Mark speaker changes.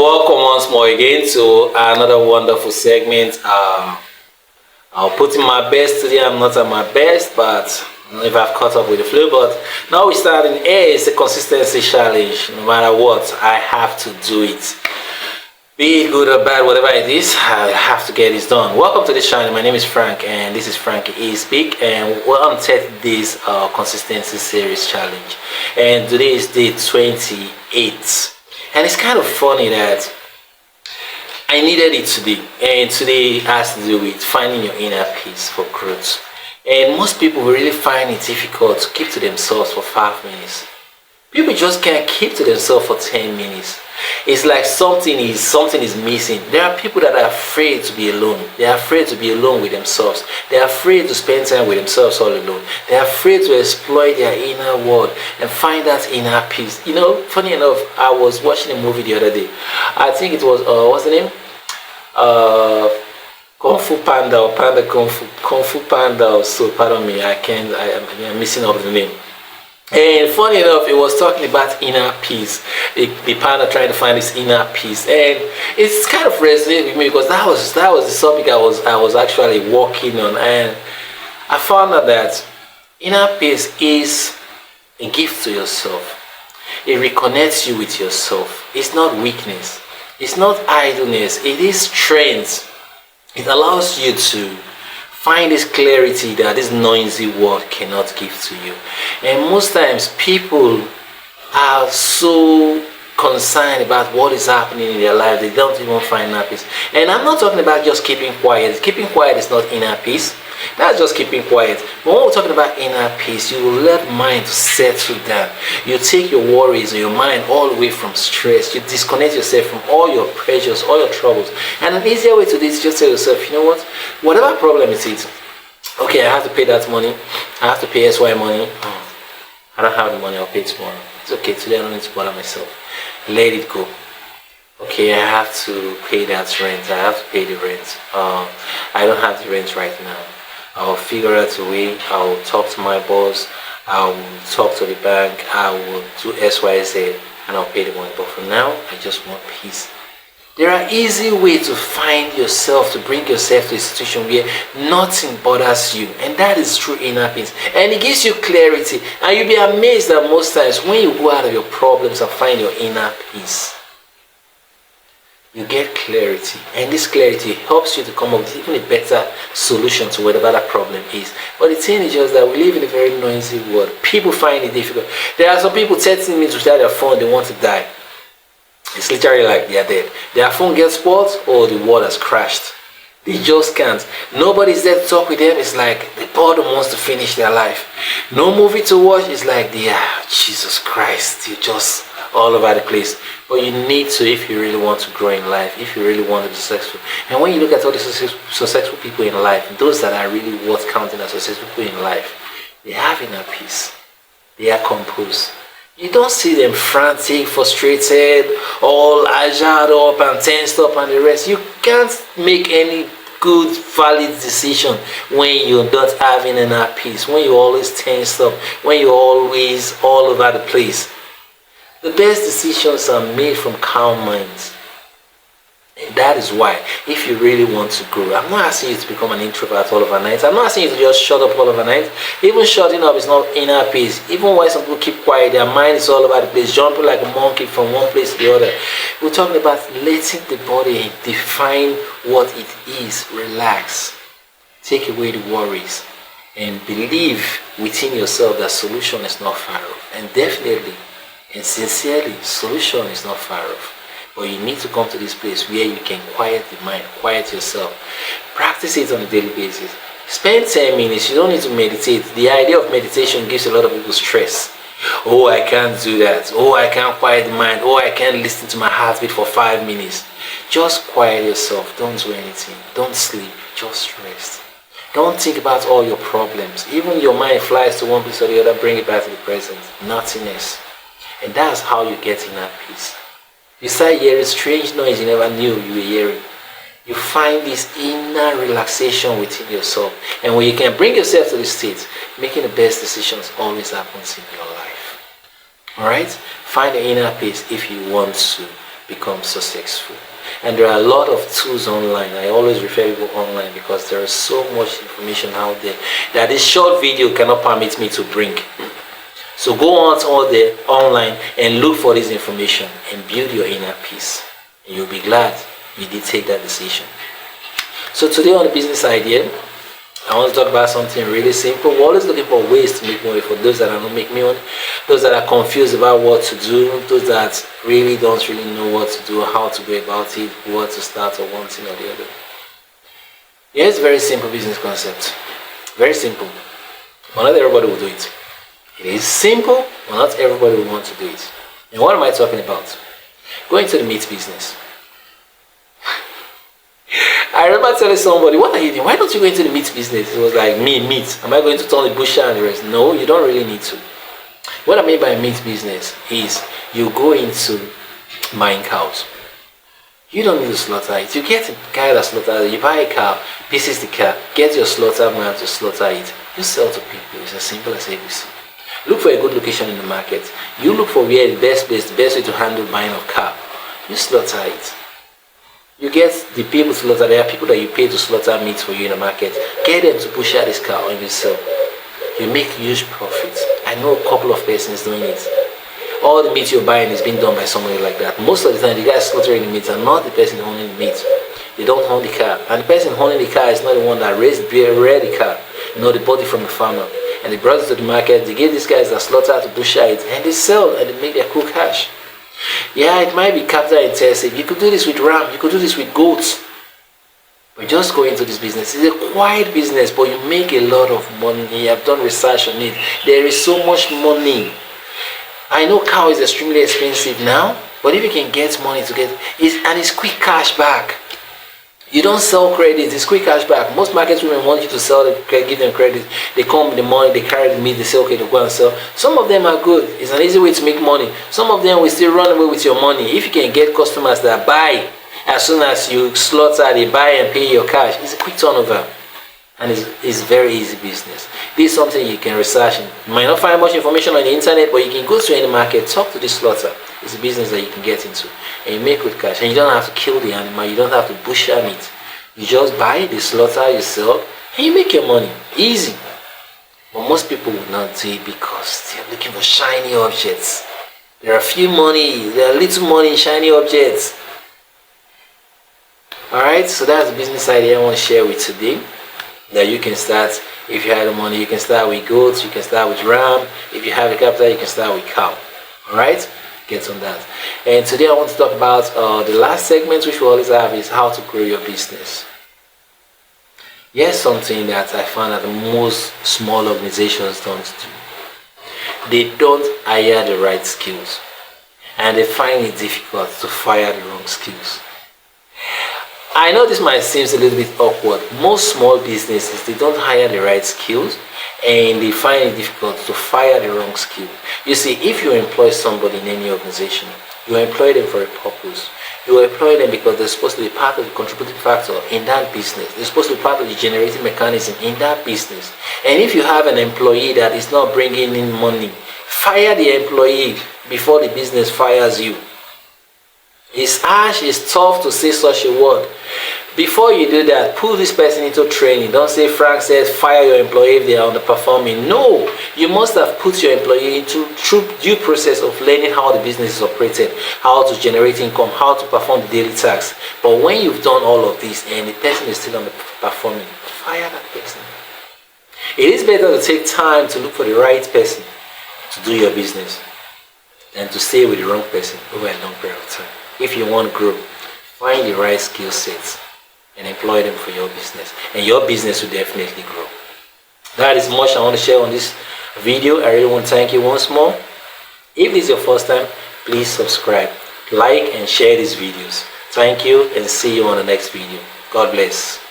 Speaker 1: Welcome once more again to another wonderful segment. I'll put in my best today. I'm not at my best, but I don't know if I've caught up with the flow. But now we're starting. It's a consistency challenge. No matter what, I have to do it. Be it good or bad, whatever it is, I have to get this done. Welcome to the channel. My name is Frank, and this is FrankyEspeak, and we're on 10th day's consistency series challenge. And today is day 28. And it's kind of funny that I needed it today, and today has to do with finding your inner peace for growth. And most people really find it difficult to keep to themselves for 5 minutes. People just can't keep to themselves for 10 minutes. It's like something is missing. There are people that are afraid to be alone. They are afraid to be alone with themselves. They are afraid to spend time with themselves all alone. They are afraid to exploit their inner world and find that inner peace. You know, funny enough, I was watching a movie the other day. I think it was what's the name? Kung Fu Panda or Panda Kung Fu Panda. So pardon me, I'm missing up the name. And funny enough, it was talking about inner peace. The panda trying to find his inner peace, and it's kind of resonated with me because that was the topic I was actually working on, and I found out that inner peace is a gift to yourself. It reconnects you with yourself. It's not weakness. It's not idleness. It is strength. It allows you to find this clarity that this noisy world cannot give to you. And most times people are so concerned about what is happening in their life, they don't even find inner peace. And I'm not talking about just keeping quiet. Keeping quiet is not inner peace. That's just keeping quiet. But when we're talking about inner peace, you will let mind to settle down. You take your worries and your mind all the way from stress. You disconnect yourself from all your pressures, all your troubles. And an easier way to do this is just tell yourself, you know what? Whatever problem it is, okay, I have to pay that money. I have to pay SY money. I don't have the money, I'll pay tomorrow. It's okay, today I don't need to bother myself. Let it go. Okay, I have to pay that rent. I have to pay the rent. I don't have the rent right now. I'll figure out a way. I'll talk to my boss. I'll talk to the bank. I will do XYZ and I'll pay the money. But for now, I just want peace. There are easy ways to find yourself, to bring yourself to a situation where nothing bothers you. And that is true inner peace. And it gives you clarity. And you'll be amazed that most times when you go out of your problems and find your inner peace, you get clarity, and this clarity helps you to come up with even a better solution to whatever that problem is. But the thing is just that we live in a very noisy world. People find it difficult. There are some people 30 minutes without their phone, they want to die. It's literally like they are dead. Their phone gets spoiled or the world has crashed. They just can't. Nobody's there to talk with them. It's like the boredom wants to finish their life. No movie to watch. It's like they are, Jesus Christ, you're just all over the place. But you need to, if you really want to grow in life, if you really want to be successful. And when you look at all the successful people in life, those that are really worth counting as successful people in life, they have inner peace. They are composed. You don't see them frantic, frustrated, all agile up and tensed up and the rest. You can't make any good, valid decision when you're not having inner peace, when you're always tensed up, when you're always all over the place. The best decisions are made from calm minds. And that is why, if you really want to grow, I'm not asking you to become an introvert all overnight. I'm not asking you to just shut up all overnight. Even shutting up is not inner peace. Even when some people keep quiet, their mind is all over the place, jumping like a monkey from one place to the other. We're talking about letting the body define what it is. Relax. Take away the worries. And believe within yourself that solution is not far off. And definitely, and sincerely, solution is not far off. But you need to come to this place where you can quiet the mind, quiet yourself. Practice it on a daily basis. Spend 10 minutes. You don't need to meditate. The idea of meditation gives a lot of people stress. Oh, I can't do that. Oh, I can't quiet the mind. Oh, I can't listen to my heartbeat for 5 minutes. Just quiet yourself. Don't do anything. Don't sleep. Just rest. Don't think about all your problems. Even your mind flies to one place or the other, bring it back to the present. Nothingness. And that's how you get inner peace. You start hearing strange noise you never knew you were hearing. You find this inner relaxation within yourself. And when you can bring yourself to this state, making the best decisions always happens in your life. Alright? Find the inner peace if you want to become successful. And there are a lot of tools online. I always refer people online because there is so much information out there that this short video cannot permit me to bring. So go on all the online and look for this information and build your inner peace. And you'll be glad you did take that decision. So today on the business idea, I want to talk about something really simple. We're always looking for ways to make money. For those that are not making money, those that are confused about what to do, those that really don't know what to do, how to go about it, what to start, or one thing or the other. Yeah, it's a very simple business concept. Very simple. But not everybody will do it. It is simple, but not everybody will want to do it. And what am I talking about? Going to the meat business. I remember telling somebody, what are you doing? Why don't you go into the meat business? It was like, meat. Am I going to turn the butcher and the rest? No, you don't really need to. What I mean by meat business is you go into buying cows. You don't need to slaughter it. You get a guy that slaughters it. You buy a cow, pieces the cow, get your slaughter man to slaughter it. You sell to people. It's as simple as ABC. Look for a good location in the market. You look for where the best place, the best way to handle buying of cow. You slaughter it. You get the people to slaughter. There are people that you pay to slaughter meat for you in the market. Get them to push out this cow and you sell. You make huge profits. I know a couple of persons doing it. All the meat you're buying is being done by somebody like that. Most of the time, the guys slaughtering the meat are not the person owning the meat. They don't own the cow. And the person owning the cow is not the one that reared the cow. You know, they bought it from the farmer. And they brought it to the market. They gave these guys that slaughter to butcher it. And they sell and they make their cool cash. Yeah, it might be capital intensive. You could do this with ram, you could do this with goats. But just go into this business. It's a quiet business, but you make a lot of money. You have done research on it. There is so much money. I know cow is extremely expensive now, but if you can get money to get it, and it's quick cash back. You don't sell credit, it's quick cash back. Most market women want you to sell them, give them credit. They come with the money, they carry the meat, they say, okay, they go and sell. Some of them are good. It's an easy way to make money. Some of them will still run away with your money. If you can get customers that buy, as soon as you slaughter, they buy and pay your cash. It's a quick turnover. And it's very easy business. This is something you can research. You might not find much information on the internet, but you can go to any market, talk to the slaughter. It's a business that you can get into. And you make good cash. And you don't have to kill the animal. You don't have to butcher meat. You just buy the slaughter, you sell, and you make your money. Easy. But most people will not do it because they're looking for shiny objects. There are little money in shiny objects. Alright, so that's the business idea I want to share with today. That you can start, if you have the money, you can start with goats, you can start with ram. If you have the capital, you can start with cow. Alright? Get on that. And today I want to talk about the last segment which we always have is how to grow your business. Here's something that I found that most small organizations don't do. They don't hire the right skills. And they find it difficult to fire the wrong skills. I know this might seem a little bit awkward. Most small businesses, they don't hire the right skills and they find it difficult to fire the wrong skill. You see, if you employ somebody in any organization, you employ them for a purpose. You employ them because they're supposed to be part of the contributing factor in that business. They're supposed to be part of the generating mechanism in that business. And if you have an employee that is not bringing in money, fire the employee before the business fires you. It's harsh, it's tough to say such a word. Before you do that, put this person into training. Don't say Frank says fire your employee if they are underperforming. No, you must have put your employee into true due process of learning how the business is operated, how to generate income, how to perform the daily tasks. But when you've done all of this and the person is still underperforming, fire that person. It is better to take time to look for the right person to do your business than to stay with the wrong person over a long period of time. If you want to grow, find the right skill sets and employ them for your business, and your business will definitely grow. That is much I want to share on this video. I really want to thank you once more. If this is your first time, please subscribe, like and share these videos. Thank you and see you on the next video. God bless.